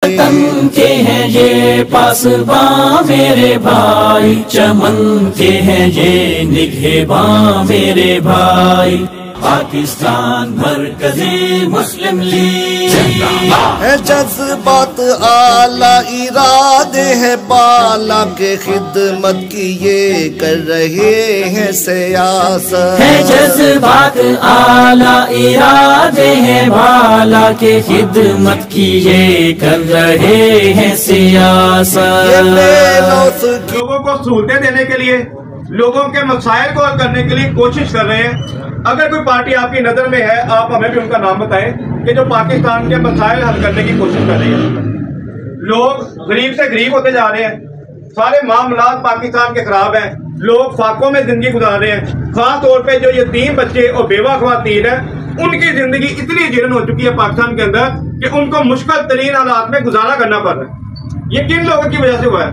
वतन के हैं ये पासबां मेरे भाई, चमन के हैं ये निगहबां मेरे भाई। पाकिस्तान मरकज़ी मुस्लिम लीग है जज्बात आला इरादे है बाला के खिदमत की ये कर रहे हैं सियासत। है जज्बात आला इरादे हैं बाला के खिदमत की ये कर रहे हैं सियासत। लोगों को सहूलतें देने के लिए, लोगों के मसाइल को हल करने के लिए कोशिश कर रहे हैं। अगर कोई पार्टी आपकी नज़र में है, आप हमें भी उनका नाम बताएं कि जो पाकिस्तान के मसाइल हल करने की कोशिश कर रही है। लोग गरीब से गरीब होते जा रहे हैं, सारे मामलात पाकिस्तान के खराब हैं, लोग फाकों में जिंदगी गुजार रहे हैं। खास तौर पे जो यतीम बच्चे और बेवा ख्वातीन है, उनकी जिंदगी इतनी जीर्ण हो चुकी है पाकिस्तान के अंदर कि उनको मुश्किल तरीन हालात में गुजारा करना पड़ रहा है। ये किन लोगों की वजह से हुआ है?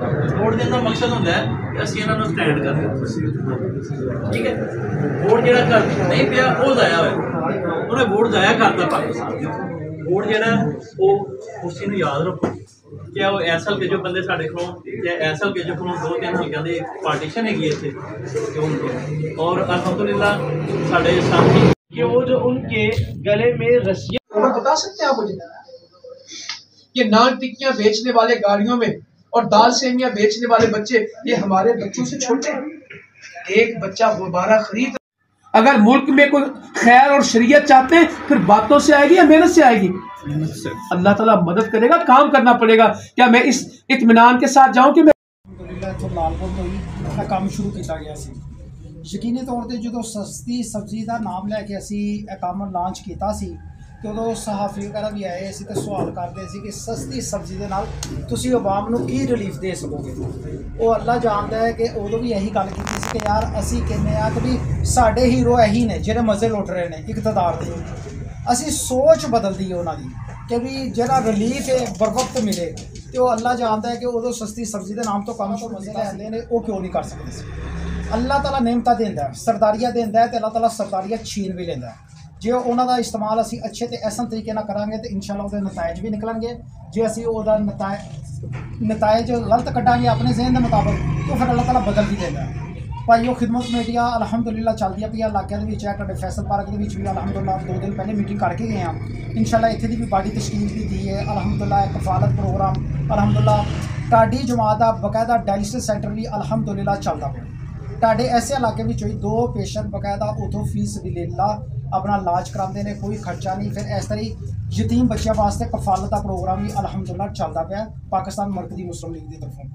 वोट देने का मकसद होता है कि असं इन्होंने स्टैंड कर ठीक है। वोट जो कर नहीं पाया वो जाया हो, उन्हें वोट जाया करता पाकिस्तान। वोट जो वो उस चीज़ याद रखो क्या वो एस हल्के जो बंदे साढ़े को या एस हल्के जो को 2-3 हल्कों की पार्टीशन है इतने और अल्हम्दुलिल्लाह साढ़े साथी कि वो जो उनके गले में रस्सियाँ। बता सकते हैं आप मुझे ये नान टिक्कियां बेचने वाले गाड़ियों में और दाल सेमियां बेचने वाले बच्चे ये हमारे बच्चों से छोटे हैं। एक बच्चा गुब्बारा खरीद, अगर मुल्क में कोई खैर और शरीयत चाहते हैं फिर बातों से आएगी या मेहनत से आएगी? अल्लाह ताला मदद करेगा, काम करना पड़ेगा। क्या मैं इस इत्मीनान के साथ जाऊं कि मैं लालपुर तो ही काम शुरू किया गया सी। यकीनी तौर पर जो सस्ती सब्जी का नाम लैके असी काम लॉन्च किया सी तो उदों सहाफ़ी वगैरह भी आए असी तो सवाल करते सी कि सस्ती सब्जी के नाल तुसी अवाम नूं की रिलीफ दे सकोगे। वो अल्लाह जानता है कि उदों भी यही गल की कि यार असी कहने आ कि भी साढ़े हीरो यही ने जिहड़े मज़े लुट रहे हैं इकतदार दे। असी सोच बदल दी उन्होंने कि भी जिहड़ा रिलीफ है बर वक्त मिले तो अल्लाह जानता है कि उदों सस्ती सब्जी के नाम तो कम तो मज़े लैंदे ने, वो क्यों नहीं कर सकते। अल्लाह ताला नेमतां देंदा है, सरदारियां देंदा है तो अल्लाह ताला सरदारियां छीन भी लेंदा है। जो उन्होंने इस्तेमाल असी अच्छे तो ऐसा तरीके ना करांगे तो इंशाल्लाह उसके नतायज भी निकलेंगे। जो असी वो नतायज गलत कटांगे अपने जहन के मुताबिक तो फिर अल्लाह ताला बदल भी देगा। भाईओ खिदमत कमेटियां अलहमदुलिल्लाह चलदियां पियां इलाके के फैसल पार्क के भी अलहमदुलिल्लाह 2 दिन पहले मीटिंग करके गए हैं। इंशाल्लाह इत्थे दी भी बड़ी तशकील की है अलहमदुलिल्लाह। कफालत प्रोग्राम अलहमदुलिल्लाह टाडी जमात का बकायदा डायलिसिस सेंटर भी अलहमदुलिल्लाह चलता पे। टाडे ऐसे इलाके में 2 पेशेंट बकायदा उतों फीस बिल्ला अपना इलाज कराते हैं, कोई खर्चा नहीं। फिर इस तरह यतीम बच्चों वास्ते कफालत का प्रोग्राम भी अलहमदुलिल्लाह चलता पाया पाकिस्तान मरकज़ी मुस्लिम लीग की तरफों।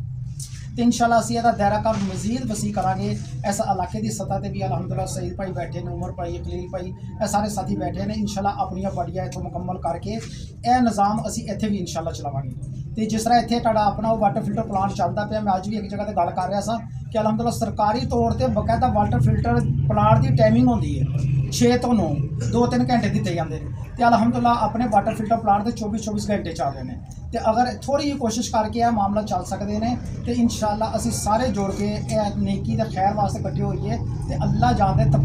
तो इंशाल्लाह असी इसका दायरा कार मजीद वसी करांगे। इस इलाके की सतह पर भी अलहमदुलिल्लाह सईद भाई बैठे ने, उमर भाई, अकलील भाई, ये सारे साथी बैठे ने। इंशाल्लाह अपनियां बड़ियां इतों मुकम्मल करके यह निज़ाम असी इत्थे भी इंशाल्लाह चलावांगे। तो जिस तरह इत्थे तुहाडा अपना वाटर फिल्टर प्लांट चलता पाया, मैं अज भी एक जगह पर गल कर रहा था कि अलहमदुलिल्लाह सरकारी तौर पर बकायदा वाटर फिल्टर प्लांट की टाइमिंग होंदी है 6 तो 9 2-3 घंटे दिते जाते हैं। तो अलहमदुलिल्लाह अपने वाटर फिल्टर प्लांट तो 24-24 घंटे चल रहे हैं। तो अगर थोड़ी जी कोशिश करके यह मामला चल सकते हैं तो इंशाल्लाह असी सारे जुड़ के नेकी ते खैर वास्ते कट्ठे होइए तो अल्लाह जानते तब्दीली